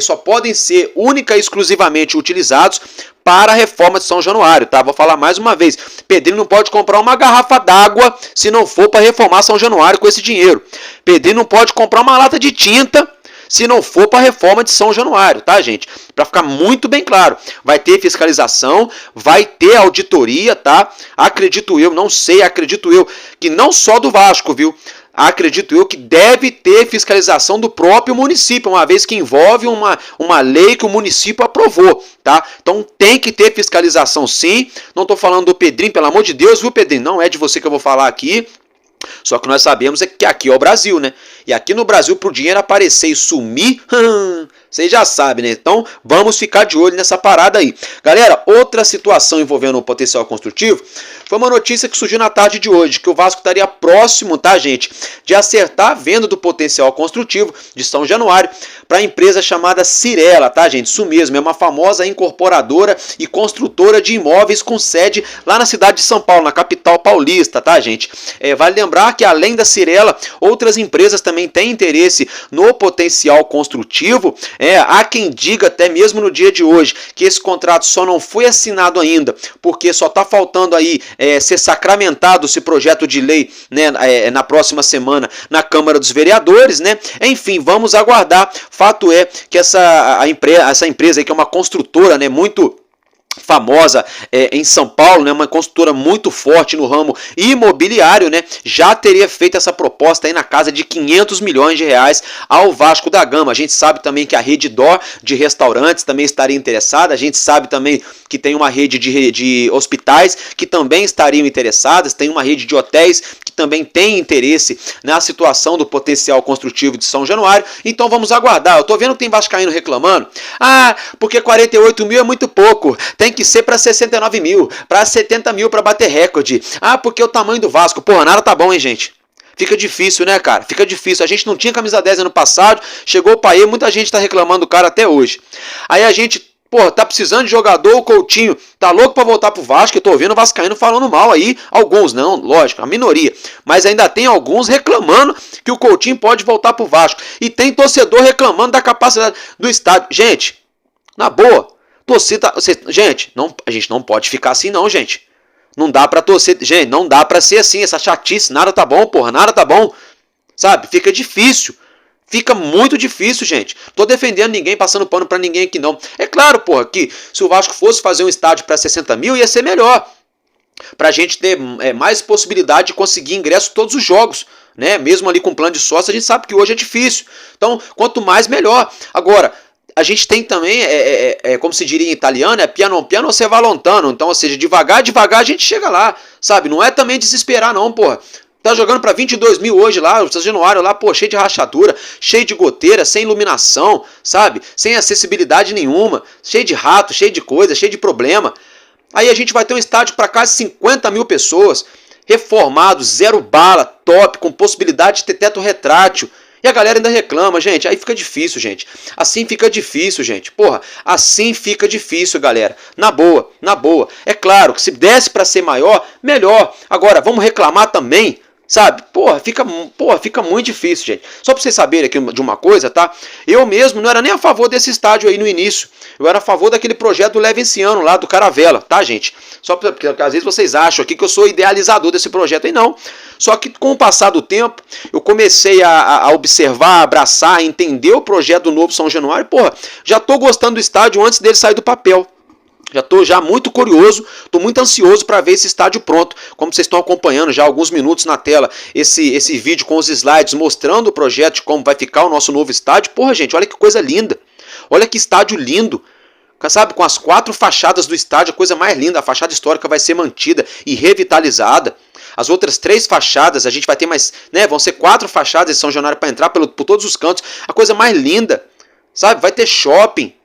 só podem ser única e exclusivamente utilizados para a reforma de São Januário, tá? Vou falar mais uma vez. Pedrinho não pode comprar uma garrafa d'água se não for para reformar São Januário com esse dinheiro. Pedrinho não pode comprar uma lata de tinta se não for para a reforma de São Januário, tá, gente? Para ficar muito bem claro, vai ter fiscalização, vai ter auditoria, tá? Acredito eu, não sei, acredito eu, que não só do Vasco, viu? Acredito eu que deve ter fiscalização do próprio município, uma vez que envolve uma lei que o município aprovou, tá? Então tem que ter fiscalização sim. Não estou falando do Pedrinho, pelo amor de Deus, viu, Pedrinho? Não é de você que eu vou falar aqui. Só que nós sabemos que aqui é o Brasil, né? E aqui no Brasil, pro dinheiro aparecer e sumir, vocês já sabem, né? Então vamos ficar de olho nessa parada aí. Galera, outra situação envolvendo o potencial construtivo foi uma notícia que surgiu na tarde de hoje, que o Vasco estaria próximo, tá, gente, de acertar a venda do potencial construtivo de São Januário para a empresa chamada Cirela, tá, gente? Isso mesmo, é uma famosa incorporadora e construtora de imóveis com sede lá na cidade de São Paulo, na capital paulista, tá, gente? Vale lembrar que além da Cirela, outras empresas também têm interesse no potencial construtivo. Há quem diga até mesmo no dia de hoje que esse contrato só não foi assinado ainda porque só está faltando aí ser sacramentado esse projeto de lei, né, na próxima semana na Câmara dos Vereadores, né? Enfim, vamos aguardar. Fato é que essa empresa aí, que é uma construtora, né, muito famosa em São Paulo, né, uma construtora muito forte no ramo imobiliário, né, já teria feito essa proposta aí na casa de 500 milhões de reais ao Vasco da Gama. A gente sabe também que a Rede D'Or de restaurantes também estaria interessada, a gente sabe também que tem uma rede de hospitais que também estariam interessadas, tem uma rede de hotéis que também tem interesse na situação do potencial construtivo de São Januário. Então vamos aguardar. Eu tô vendo que tem vascaíno reclamando, porque 48 mil é muito pouco, tem que ser para 69 mil, para 70 mil para bater recorde. Porque o tamanho do Vasco. Porra, nada tá bom, hein, gente? Fica difícil, né, cara? Fica difícil. A gente não tinha camisa 10 ano passado, chegou o Paê, muita gente tá reclamando do cara até hoje. Aí a gente, tá precisando de jogador, o Coutinho tá louco pra voltar pro Vasco. Eu tô ouvindo o vascaíno falando mal aí, alguns não, lógico, a minoria. Mas ainda tem alguns reclamando que o Coutinho pode voltar pro Vasco. E tem torcedor reclamando da capacidade do estádio. Gente, na boa, torcida, gente, a gente não pode ficar assim não, gente. Não dá pra torcer, gente, não dá pra ser assim, essa chatice, nada tá bom, porra, nada tá bom. Sabe, fica difícil. Fica muito difícil, gente. Tô defendendo ninguém, passando pano pra ninguém aqui não. É claro, porra, que se o Vasco fosse fazer um estádio pra 60 mil, ia ser melhor. Pra gente ter mais possibilidade de conseguir ingresso todos os jogos, né? Mesmo ali com plano de sócio, a gente sabe que hoje é difícil. Então, quanto mais, melhor. Agora, a gente tem também, como se diria em italiano, piano piano se va lontano. Então, ou seja, devagar a gente chega lá, sabe? Não é também desesperar não, porra. Tá jogando para 22 mil hoje lá, o São Januário lá, cheio de rachadura, cheio de goteira, sem iluminação, sabe? Sem acessibilidade nenhuma, cheio de rato, cheio de coisa, cheio de problema. Aí a gente vai ter um estádio para quase 50 mil pessoas, reformado, zero bala, top, com possibilidade de ter teto retrátil. E a galera ainda reclama, gente. Aí fica difícil, gente. Assim fica difícil, gente. Porra, assim fica difícil, galera. Na boa, na boa. É claro que se desse para ser maior, melhor. Agora, vamos reclamar também, sabe? Fica muito difícil, gente. Só pra vocês saberem aqui de uma coisa, tá? Eu mesmo não era nem a favor desse estádio aí no início. Eu era a favor daquele projeto do Levenciano lá, do Caravela, tá, gente? Só porque às vezes vocês acham aqui que eu sou idealizador desse projeto aí, não. Só que com o passar do tempo, eu comecei a observar, abraçar, a entender o projeto do novo São Januário. Porra, já tô gostando do estádio antes dele sair do papel. Já estou muito curioso, estou muito ansioso para ver esse estádio pronto. Como vocês estão acompanhando já há alguns minutos na tela, esse vídeo com os slides mostrando o projeto de como vai ficar o nosso novo estádio. Porra, gente, olha que coisa linda. Olha que estádio lindo. Sabe, com as 4 fachadas do estádio, a coisa mais linda. A fachada histórica vai ser mantida e revitalizada. As outras 3 fachadas, a gente vai ter mais, né? Vão ser 4 fachadas de São Januário para entrar por todos os cantos. A coisa mais linda, sabe? Vai ter shopping.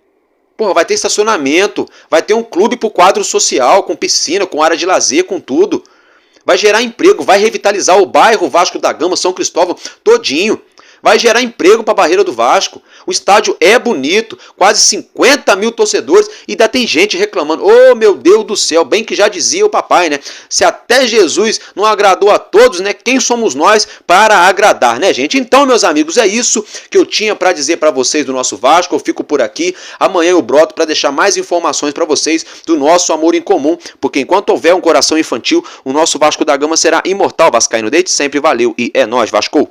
Porra, vai ter estacionamento, vai ter um clube pro quadro social, com piscina, com área de lazer, com tudo. Vai gerar emprego, vai revitalizar o bairro Vasco da Gama, São Cristóvão, todinho. Vai gerar emprego para a Barreira do Vasco. O estádio é bonito, quase 50 mil torcedores e ainda tem gente reclamando. Oh, meu Deus do céu, bem que já dizia o papai, né? Se até Jesus não agradou a todos, né? Quem somos nós para agradar, né, gente? Então, meus amigos, é isso que eu tinha para dizer para vocês do nosso Vasco. Eu fico por aqui. Amanhã eu broto para deixar mais informações para vocês do nosso amor em comum, porque enquanto houver um coração infantil, o nosso Vasco da Gama será imortal vascaíno. Desde sempre, valeu e é nóis, Vasco!